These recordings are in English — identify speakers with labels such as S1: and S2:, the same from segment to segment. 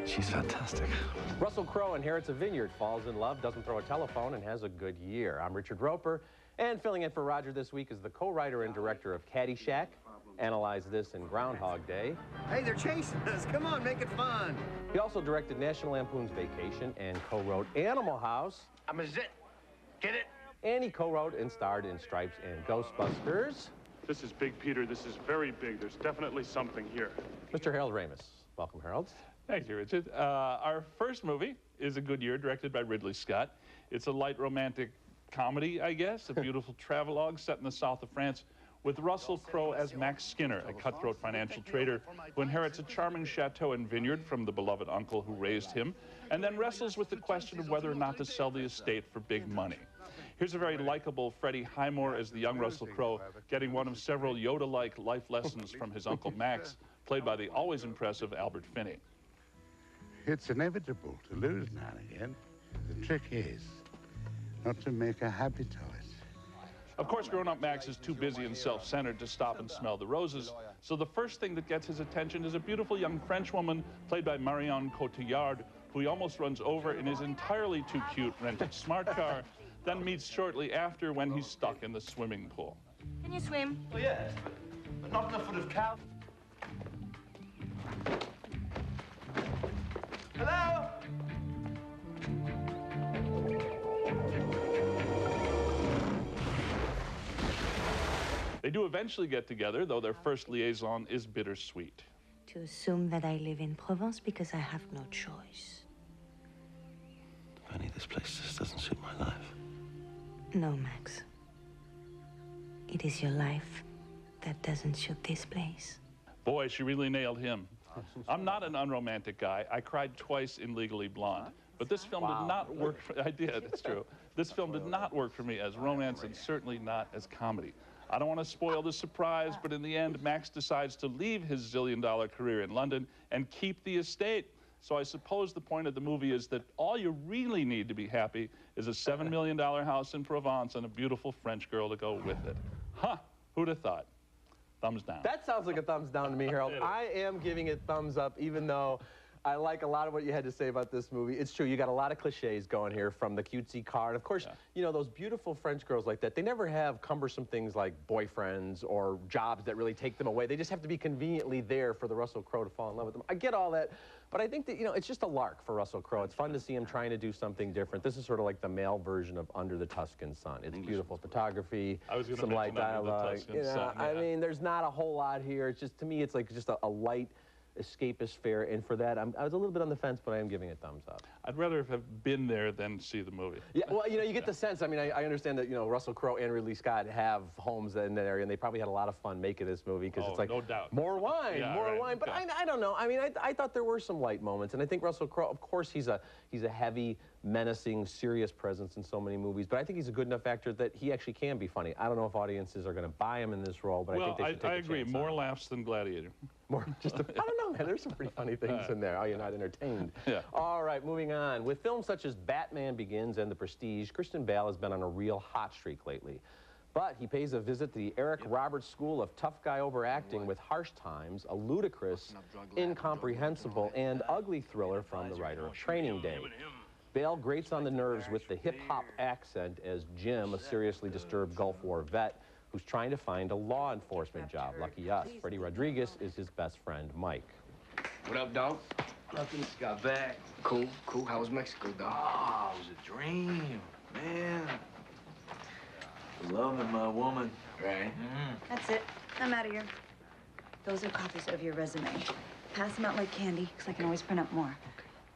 S1: She's fantastic.
S2: Russell Crowe inherits a vineyard, falls in love, doesn't throw a telephone, and has a good year. I'm Richard Roeper, and filling in for Roger this week is the co-writer and director of Caddyshack. Analyzed this in Groundhog Day.
S3: Hey, they're chasing us. Come on, make it fun.
S2: He also directed National Lampoon's Vacation and co-wrote Animal House.
S3: I'm a zit. Get it?
S2: And he co-wrote and starred in Stripes and Ghostbusters.
S4: This is big, Peter. This is very big. There's definitely something here.
S2: Mr. Harold Ramis. Welcome, Harold.
S5: Thank you, Richard. Our first movie is A Good Year, directed by Ridley Scott. It's a light romantic comedy, I guess, a beautiful travelogue set in the south of France with Russell Crowe as Max Skinner, a cutthroat financial trader who inherits a charming chateau and vineyard from the beloved uncle who raised him, and then wrestles with the question of whether or not to sell the estate for big money. Here's a very likable Freddie Highmore as the young Russell Crowe, getting one of several Yoda-like life lessons from his uncle Max, played by the always impressive Albert Finney.
S6: It's inevitable to lose now and again. The trick is not to make a habit of it.
S5: Of course, grown-up Max is too busy and self-centered to stop and smell the roses, so the first thing that gets his attention is a beautiful young French woman played by Marion Cotillard, who he almost runs over in his entirely too cute rented smart car, then meets shortly after when he's stuck in the swimming pool.
S7: Can you swim?
S3: Oh, yes, but not in a foot of cow. Hello?
S5: They do eventually get together, though their first liaison is bittersweet.
S7: To assume that I live in Provence because I have no choice.
S1: Fanny, this place just doesn't suit my life.
S7: No, Max. It is your life that doesn't suit this place.
S5: Boy, she really nailed him. I'm not an unromantic guy. I cried twice in Legally Blonde. But this film did not work for... I did, it's true. This film did not work for me as romance and certainly not as comedy. I don't want to spoil the surprise, but in the end, Max decides to leave his zillion-dollar career in London and keep the estate. So I suppose the point of the movie is that all you really need to be happy is a $7 million house in Provence and a beautiful French girl to go with it. Huh, who'd have thought? Thumbs down.
S2: That sounds like a thumbs down to me, Harold. I am giving it thumbs up, even though I like a lot of what you had to say about this movie. It's true, you got a lot of cliches going here, from the cutesy car. And of course, you know, those beautiful French girls like that, they never have cumbersome things like boyfriends or jobs that really take them away. They just have to be conveniently there for the Russell Crowe to fall in love with them. I get all that, but I think that, you know, it's just a lark for Russell Crowe. It's fun to see him trying to do something different. This is sort of like the male version of Under the Tuscan Sun. It's beautiful photography, some light dialogue. You know, I mean, there's not a whole lot here. It's just, to me, it's like just a light, escapist fare, and for that, I was a little bit on the fence, but I am giving it thumbs up.
S5: I'd rather have been there than see the movie.
S2: Yeah, well, you know, you get the sense. I mean, I understand that, you know, Russell Crowe and Ridley Scott have homes in that area, and they probably had a lot of fun making this movie, because it's like,
S5: no doubt,
S2: more wine,
S5: yeah,
S2: more wine. But I don't know. I mean, I thought there were some light moments, and I think Russell Crowe, of course, he's a heavy, menacing, serious presence in so many movies, but I think he's a good enough actor that he actually can be funny. I don't know if audiences are going to buy him in this role, but I think they should take a chance.
S5: I agree. More laughs than Gladiator.
S2: More, just I don't know, man. There's some pretty funny things in there. Oh, you're not entertained.
S5: Yeah.
S2: All right, moving on. With films such as Batman Begins and The Prestige, Christian Bale has been on a real hot streak lately. But he pays a visit to the Eric Roberts School of Tough Guy Overacting with Harsh Times, a ludicrous, incomprehensible, and ugly thriller from the writer of Training Day. Bale grates on the nerves with the hip-hop accent as Jim, a seriously disturbed Gulf War vet, who's trying to find a law enforcement job. Lucky us. Freddie Rodriguez is his best friend, Mike.
S8: What up, dog? Nothing. Just got back. Cool, cool. How was Mexico, dog? Oh, it was a dream, man. Loving my woman. Right?
S9: That's it. I'm out of here. Those are copies of your resume. Pass them out like candy, because I can always print up more.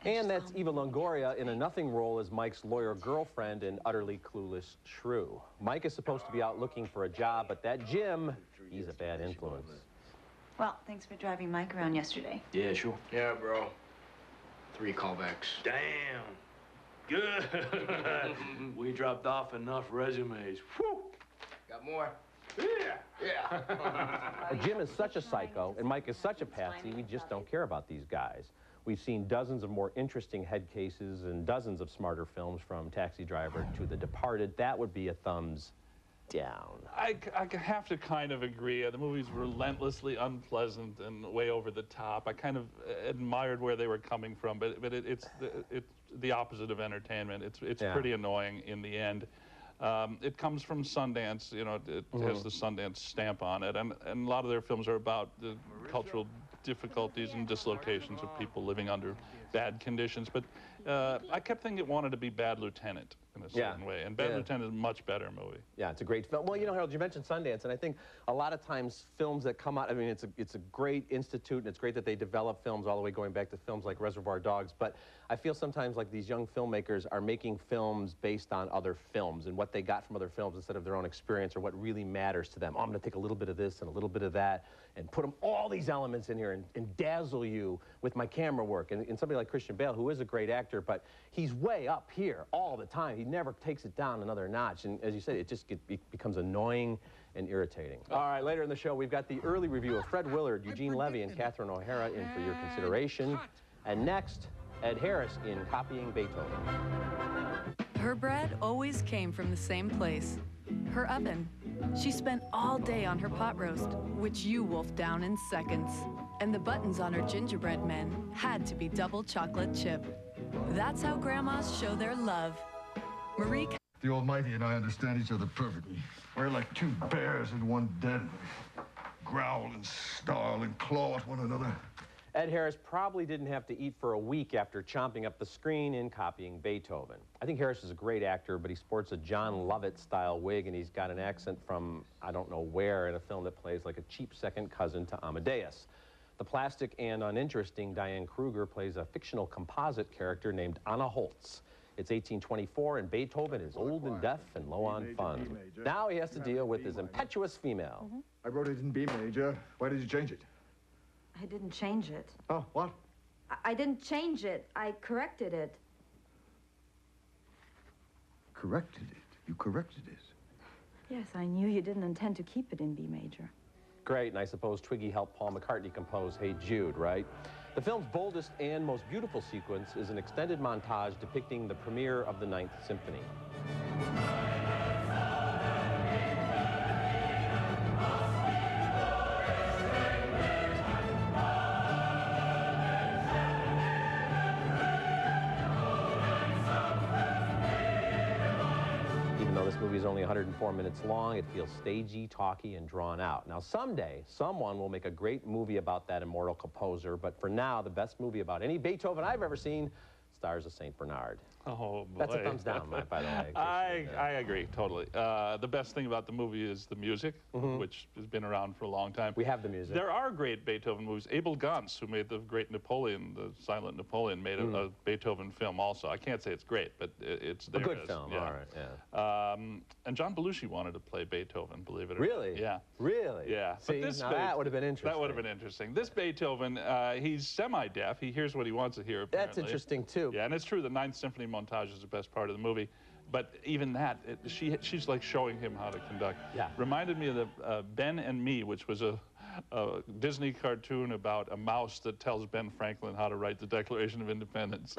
S2: And that's Eva Longoria in a nothing role as Mike's lawyer girlfriend and utterly clueless shrew. Mike is supposed to be out looking for a job, but that Jim, he's a bad influence.
S9: Well, thanks for driving Mike around yesterday.
S8: Yeah, sure. Yeah, bro. 3 callbacks. Damn. Good. We dropped off enough resumes. Whew. Got more? Yeah.
S2: Jim is such a psycho, and Mike is such a patsy, we just don't care about these guys. We've seen dozens of more interesting head cases and dozens of smarter films, from Taxi Driver to The Departed. That would be a thumbs down.
S5: I have to kind of agree. The movie's relentlessly unpleasant and way over the top. I kind of admired where they were coming from, but it's the opposite of entertainment. It's pretty annoying in the end. It comes from Sundance, you know, it has the Sundance stamp on it, and a lot of their films are about the cultural difficulties and dislocations of people living under bad conditions. But I kept thinking it wanted to be Bad Lieutenant in a certain way, and Bad Lieutenant is a much better movie. Yeah, it's a great film. Well, you know, Harold, you mentioned Sundance, and I think a lot of times films that come out, I mean, it's a great institute, and it's great that they develop films all the way going back to films like Reservoir Dogs, but I feel sometimes like these young filmmakers are making films based on other films and what they got from other films instead of their own experience or what really matters to them. Oh, I'm going to take a little bit of this and a little bit of that and put all these elements in here and dazzle you with my camera work. And somebody like Christian Bale, who is a great actor, but he's way up here all the time. He never takes it down another notch. And as you said, it just becomes annoying and irritating. All right, later in the show, we've got the early review of Fred Willard, Eugene Levy, and Catherine O'Hara in for your consideration. And next, Ed Harris in Copying Beethoven.
S10: Her bread always came from the same place, her oven. She spent all day on her pot roast, which you wolfed down in seconds. And the buttons on her gingerbread men had to be double chocolate chip. That's how grandmas show their love. Marie...
S11: The Almighty and I understand each other perfectly. We're like two bears in one den. We growl and snarl and claw at one another.
S2: Ed Harris probably didn't have to eat for a week after chomping up the screen in Copying Beethoven. I think Harris is a great actor, but he sports a John Lovett-style wig, and he's got an accent from I don't know where in a film that plays like a cheap second cousin to Amadeus. The plastic and uninteresting Diane Kruger plays a fictional composite character named Anna Holtz. It's 1824, and Beethoven is old and deaf and low on funds. Now he has to deal with his impetuous female.
S11: I wrote it in B major. Why did you change it?
S9: I didn't change it.
S11: Oh, what?
S9: I didn't change it. I corrected it.
S11: Corrected it? You corrected it?
S9: Yes, I knew you didn't intend to keep it in B major.
S2: Great, and I suppose Twiggy helped Paul McCartney compose Hey Jude, right? The film's boldest and most beautiful sequence is an extended montage depicting the premiere of the Ninth Symphony. This movie is only 104 minutes long. It feels stagey, talky, and drawn out. Now, someday, someone will make a great movie about that immortal composer, but for now, the best movie about any Beethoven I've ever seen stars of St. Bernard.
S5: Oh, boy.
S2: That's a thumbs down, Mike, by the way.
S5: I agree, totally. The best thing about the movie is the music, which has been around for a long time.
S2: We have the music.
S5: There are great Beethoven movies. Abel Gance, who made the great Napoleon, the silent Napoleon, made a Beethoven film also. I can't say it's great, but it's there.
S2: A good film,
S5: yeah.
S2: All right, yeah.
S5: And John Belushi wanted to play Beethoven, believe it or
S2: Really?
S5: not. Yeah.
S2: Really?
S5: Yeah.
S2: See,
S5: but
S2: now that would have been interesting.
S5: That would have been interesting. This Beethoven, he's semi-deaf. He hears what he wants to hear, apparently.
S2: That's interesting, too.
S5: Yeah, and it's true, the Ninth Symphony montage is the best part of the movie. But even that, she's like showing him how to conduct.
S2: Yeah.
S5: Reminded me of the Ben and Me, which was a Disney cartoon about a mouse that tells Ben Franklin how to write the Declaration of Independence.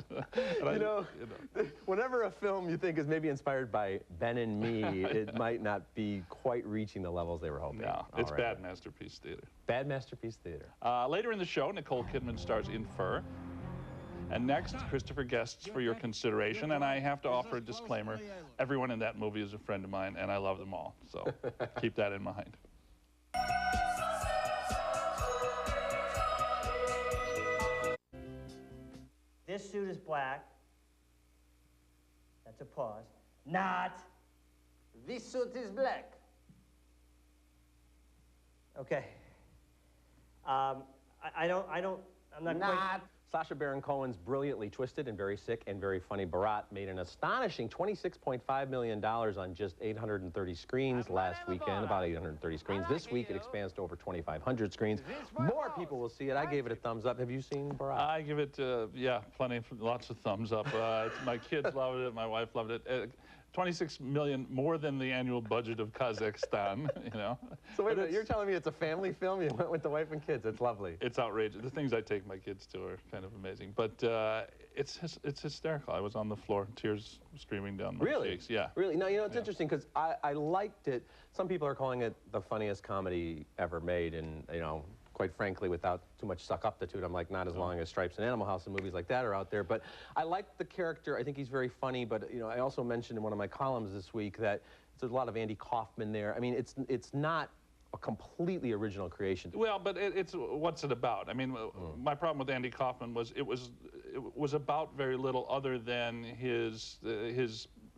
S2: Whenever a film you think is maybe inspired by Ben and Me, it might not be quite reaching the levels they were hoping.
S5: No, it's bad masterpiece theater.
S2: Bad masterpiece theater.
S5: Later in the show, Nicole Kidman stars in Fur. And next, Christopher Guests for your consideration. And I have to offer a disclaimer. Everyone in that movie is a friend of mine, and I love them all. So keep that in mind.
S12: This suit is black. That's a pause. Not.
S3: This suit is black.
S12: Okay. I'm not quite...
S2: Sacha Baron Cohen's brilliantly twisted and very sick and very funny Borat made an astonishing $26.5 million on just 830 screens last weekend, about 830 screens. This week it expands to over 2,500 screens. More people will see it. I gave it a thumbs up. Have you seen Borat?
S5: I give it, yeah, lots of thumbs up. My kids loved it. My wife loved it. 26 million more than the annual budget of Kazakhstan, you know.
S2: So wait a minute, you're telling me it's a family film? You went with the wife and kids. It's lovely.
S5: It's outrageous. The things I take my kids to are kind of amazing. But it's hysterical. I was on the floor, tears streaming down my cheeks. Yeah.
S2: Really? Now, you know, it's interesting because I liked it. Some people are calling it the funniest comedy ever made, and, you know, quite frankly, without too much suck-up-titude, I'm like, not as long as Stripes and Animal House and movies like that are out there. But I like the character. I think he's very funny. But, you know, I also mentioned in one of my columns this week that there's a lot of Andy Kaufman there. I mean, it's not a completely original creation.
S5: Well, but it's what's it about? I mean, my problem with Andy Kaufman was it was about very little other than his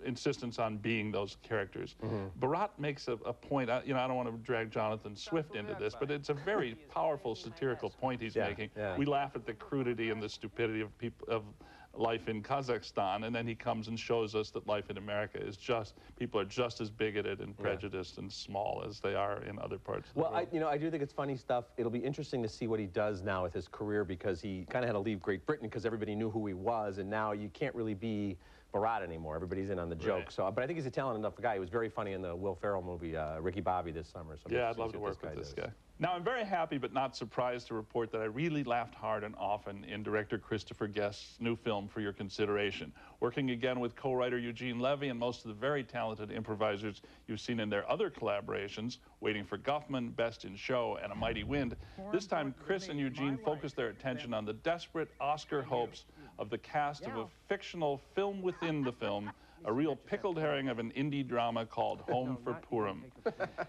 S5: insistence on being those characters. Borat makes a point. You know, I don't want to drag Jonathan Swift into this, but it's a very powerful satirical point he's making. We laugh at the crudity and the stupidity of life in Kazakhstan, and then he comes and shows us that life in America is people are just as bigoted and prejudiced and small as they are in other parts of the world.
S2: You know, I do think it's funny stuff. It'll be interesting to see what he does now with his career, because he kind of had to leave Great Britain because everybody knew who he was, and now you can't really be Borat anymore. Everybody's in on the joke. So, but I think he's a talented enough guy. He was very funny in the Will Ferrell movie, Ricky Bobby, this summer. So
S5: yeah, I'd love to work with this guy. Now, I'm very happy but not surprised to report that I really laughed hard and often in director Christopher Guest's new film for your consideration. Working again with co-writer Eugene Levy and most of the very talented improvisers you've seen in their other collaborations, Waiting for Guffman, Best in Show, and A Mighty Wind, this time Chris and Eugene focused their attention on the desperate Oscar hopes of the cast of a fictional film within the film, a real pickled herring of an indie drama called Home for Purim.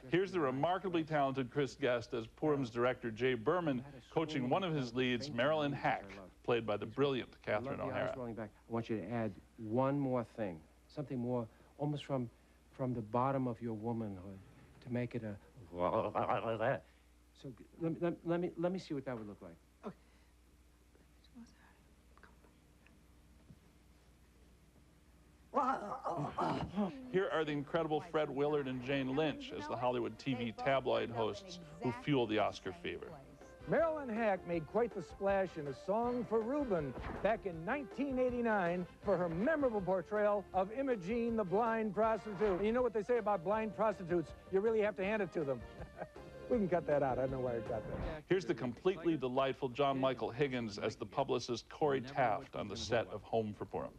S5: Here's the remarkably talented Chris Guest as Purim's director Jay Berman coaching one of his leads, Marilyn Hack, played by the brilliant Catherine O'Hara.
S13: I want you to add one more thing, something more almost from the bottom of your womanhood to make it a so let me see what that would look like.
S5: Here are the incredible Fred Willard and Jane Lynch as the Hollywood TV tabloid hosts who fuel the Oscar fever.
S14: Marilyn Hack made quite the splash in A Song for Reuben back in 1989 for her memorable portrayal of Imogene, the blind prostitute. And you know what they say about blind prostitutes? You really have to hand it to them. We can cut that out. I don't know why I cut that.
S5: Here's the completely delightful John Michael Higgins as the publicist Corey Taft on the set of Home for Purim.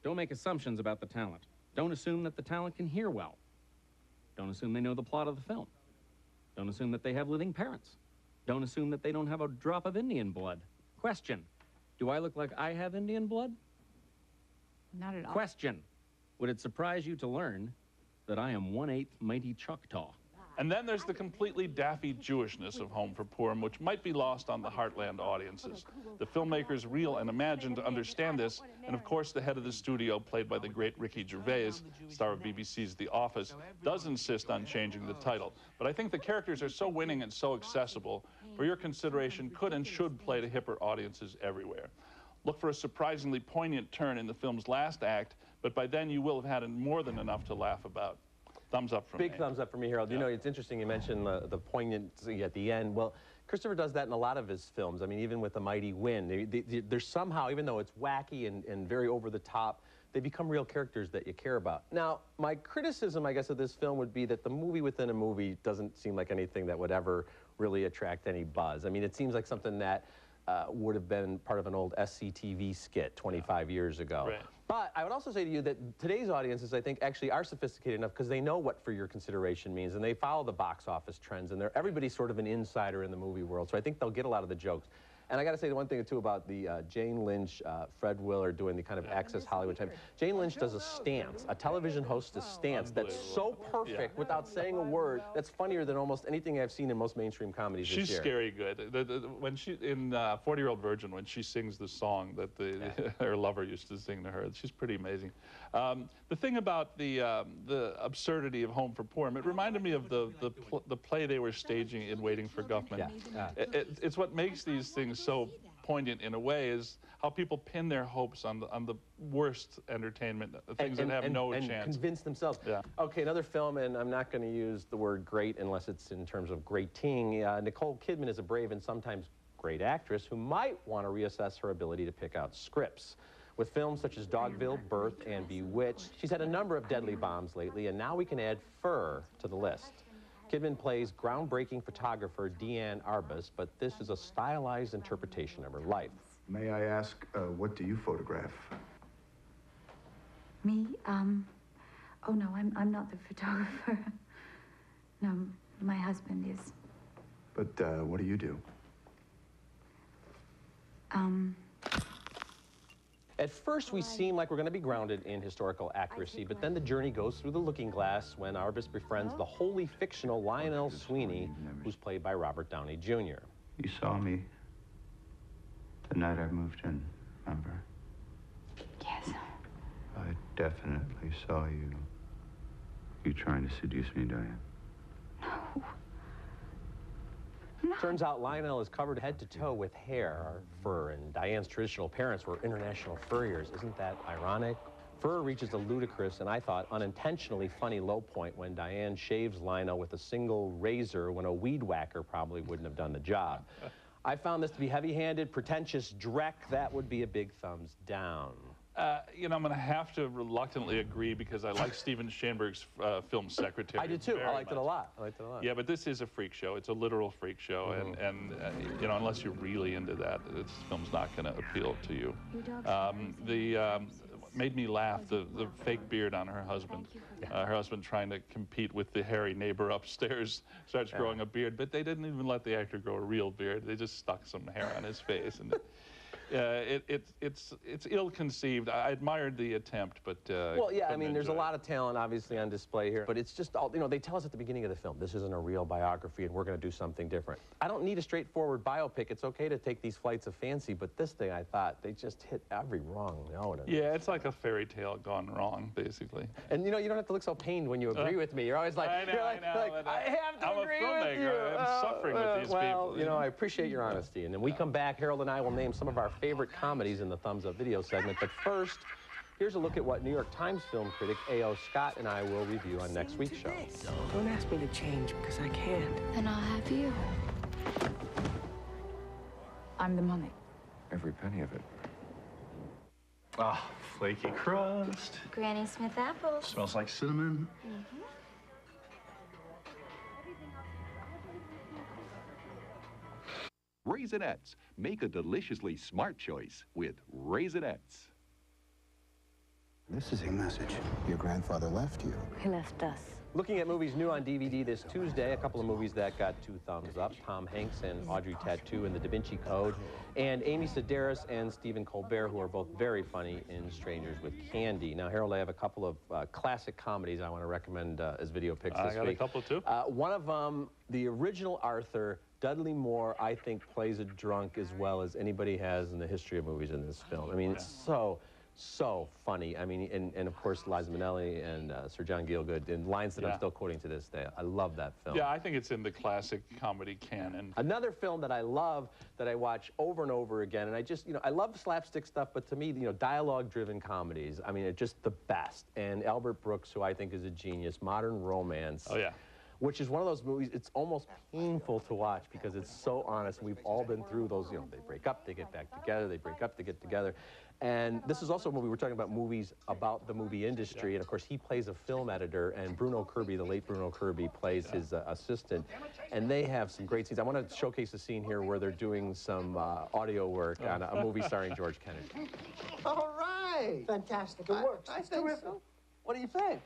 S15: Don't make assumptions about the talent. Don't assume that the talent can hear well. Don't assume they know the plot of the film. Don't assume that they have living parents. Don't assume that they don't have a drop of Indian blood. Question, do I look like I have Indian blood?
S10: Not at all.
S15: Question, would it surprise you to learn that I am 1/8 mighty Choctaw?
S5: And then there's the completely daffy Jewishness of Home for Purim, which might be lost on the Heartland audiences. The filmmakers, real and imagined, understand this, and of course the head of the studio, played by the great Ricky Gervais, star of BBC's The Office, does insist on changing the title. But I think the characters are so winning and so accessible, for your consideration could and should play to hipper audiences everywhere. Look for a surprisingly poignant turn in the film's last act, but by then you will have had more than enough to laugh about. Thumbs up from me.
S2: Big thumbs up from me, Harold. You know, it's interesting you mentioned the poignancy at the end. Well, Christopher does that in a lot of his films. I mean, even with A Mighty Wind, they're somehow, even though it's wacky and very over the top, they become real characters that you care about. Now, my criticism, I guess, of this film would be that the movie within a movie doesn't seem like anything that would ever really attract any buzz. I mean, it seems like something that would have been part of an old SCTV skit 25 years ago.
S5: Right.
S2: But I would also say to you that today's audiences, I think, actually are sophisticated enough because they know what for your consideration means, and they follow the box office trends, and everybody's sort of an insider in the movie world, so I think they'll get a lot of the jokes. And I got to say the one thing, too, about the Jane Lynch, Fred Willard doing the kind of Access Hollywood type. Jane Lynch does a stance, a television hostess stance that's so perfect without saying a word, that's funnier than almost anything I've seen in most mainstream comedies this year.
S5: She's scary good. When she, in 40-Year-Old Virgin, when she sings the song that her lover used to sing to her, she's pretty amazing. The thing about the absurdity of Home for Purim, it reminded me of the play they were staging in Waiting for Guffman. It's what makes these things so poignant in a way is how people pin their hopes on the worst entertainment, things that have no chance.
S2: And convince themselves.
S5: Yeah.
S2: Okay, another film, and I'm not going to use the word great unless it's in terms of greating. Nicole Kidman is a brave and sometimes great actress who might want to reassess her ability to pick out scripts. With films such as Dogville, Birth, and Bewitched, she's had a number of deadly bombs lately, and now we can add Fur to the list. Kidman plays groundbreaking photographer Deanne Arbus, but this is a stylized interpretation of her life.
S16: May I ask, what do you photograph?
S9: Me? Oh no, I'm not the photographer. No, my husband is.
S16: But, what do you do?
S2: At first, we seem like we're going to be grounded in historical accuracy, but then the journey goes through the looking glass when Arbus befriends the wholly fictional Lionel Sweeney, who's played by Robert Downey Jr.
S1: You saw me the night I moved in, remember?
S9: Yes.
S1: I definitely saw you. You trying to seduce me, Diane?
S2: Turns out Lionel is covered head to toe with hair or fur, and Diane's traditional parents were international furriers. Isn't that ironic? Fur reaches a ludicrous and I thought unintentionally funny low point when Diane shaves Lionel with a single razor when a weed whacker probably wouldn't have done the job. I found this to be heavy-handed, pretentious dreck. That would be a big thumbs down.
S5: You know, I'm going to have to reluctantly agree because I like Steven Schanberg's film Secretary.
S2: I did too. I liked it a lot.
S5: Yeah, but this is a freak show. It's a literal freak show, and you know, unless you're really into that, this film's not going to appeal to you. Made me laugh, the fake beard on her husband. Her husband trying to compete with the hairy neighbor upstairs, starts growing a beard, but they didn't even let the actor grow a real beard. They just stuck some hair on his face. And it's ill-conceived. I admired the attempt, but
S2: well, yeah, I mean, there's a lot of talent obviously on display here, but it's just all, you know, they tell us at the beginning of the film, this isn't a real biography and we're going to do something different. I don't need a straightforward biopic. It's okay to take these flights of fancy, but this thing, I thought, they just hit every wrong note.
S5: Yeah, it's like a fairy tale gone wrong, basically.
S2: And you know, you don't have to look so pained when you agree with me. You're always like, I have to agree with you.
S5: I'm suffering with these people.
S2: Well, you know, I appreciate your honesty. And then we come back, Harold and I will name some of our favorite comedies in the Thumbs Up video segment. But first, here's a look at what New York Times film critic A.O. Scott and I will review on next week's show.
S17: Don't ask me to change because I can't.
S9: Then I'll have you. I'm the money.
S18: Every penny of it. Ah, flaky crust.
S9: Granny Smith apples.
S18: Smells like cinnamon.
S19: Raisinets. Make a deliciously smart choice with Raisinets.
S20: This is a message. Your grandfather left you.
S7: He left us.
S2: Looking at movies new on DVD this Tuesday, a couple of movies that got 2 thumbs up. Tom Hanks and Audrey Tautou in The Da Vinci Code, and Amy Sedaris and Stephen Colbert, who are both very funny in Strangers with Candy. Now, Harold, I have a couple of classic comedies I want to recommend as video picks this week.
S5: I got a couple, too.
S2: One of them, the original Arthur, Dudley Moore, I think, plays a drunk as well as anybody has in the history of movies in this film. I mean, it's so funny. I mean, and of course, Liza Minnelli and Sir John Gielgud, in lines that I'm still quoting to this day. I love that film.
S5: Yeah, I think it's in the classic comedy canon.
S2: Another film that I love, that I watch over and over again, and I just, you know, I love slapstick stuff, but to me, you know, dialogue-driven comedies, I mean, it's just the best. And Albert Brooks, who I think is a genius, Modern Romance.
S5: Oh, yeah.
S2: Which is one of those movies, it's almost painful to watch because it's so honest. We've all been through those, you know, they break up, they get back together, they break up, they get together. And this is also a movie, we're talking about movies about the movie industry, and of course he plays a film editor, and Bruno Kirby, the late Bruno Kirby, plays his assistant, and they have some great scenes. I want to showcase a scene here where they're doing some audio work on a movie starring George Kennedy.
S3: All right. Fantastic. It works.
S2: I think so. What do you think?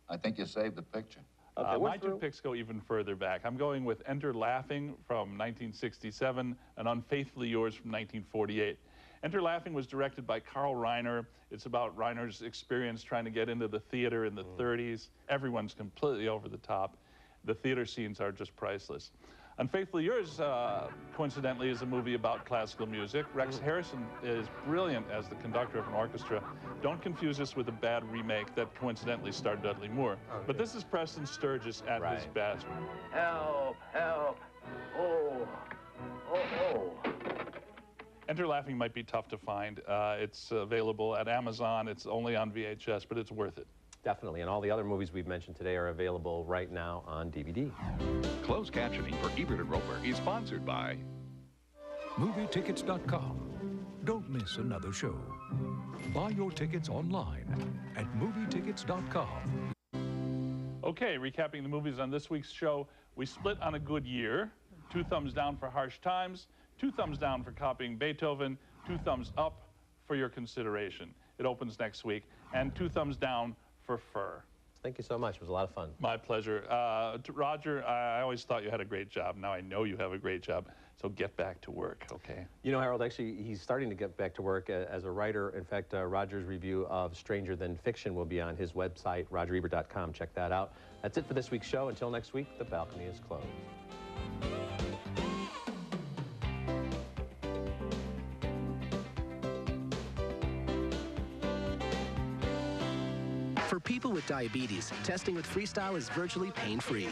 S21: I think you saved the picture.
S2: Okay,
S5: my 2 picks go even further back. I'm going with Enter Laughing from 1967 and Unfaithfully Yours from 1948. Enter Laughing was directed by Carl Reiner. It's about Reiner's experience trying to get into the theater in the 30s. Everyone's completely over the top. The theater scenes are just priceless. Unfaithfully Yours, coincidentally, is a movie about classical music. Rex Harrison is brilliant as the conductor of an orchestra. Don't confuse this with a bad remake that coincidentally starred Dudley Moore. Okay. But this is Preston Sturges at his best.
S21: Help, help. Oh, oh, oh.
S5: Enter Laughing might be tough to find. It's available at Amazon. It's only on VHS, but it's worth it.
S2: Definitely, and all the other movies we've mentioned today are available right now on DVD.
S19: Closed captioning for Ebert and Roeper is sponsored by
S22: MovieTickets.com.
S4: Don't miss another show. Buy your tickets online at movietickets.com.
S5: Okay, recapping the movies on this week's show, we split on A Good Year. 2 thumbs down for Harsh Times, 2 thumbs down for Copying Beethoven, 2 thumbs up for Your Consideration. It opens next week, and 2 thumbs down for Fur.
S2: Thank you so much. It was a lot of fun.
S5: My pleasure. Roger, I always thought you had a great job. Now I know you have a great job. So get back to work, okay?
S2: You know, Harold, actually, he's starting to get back to work as a writer. In fact, Roger's review of Stranger Than Fiction will be on his website, rogerebert.com. Check that out. That's it for this week's show. Until next week, the balcony is closed.
S22: For people with diabetes, testing with Freestyle is virtually pain-free.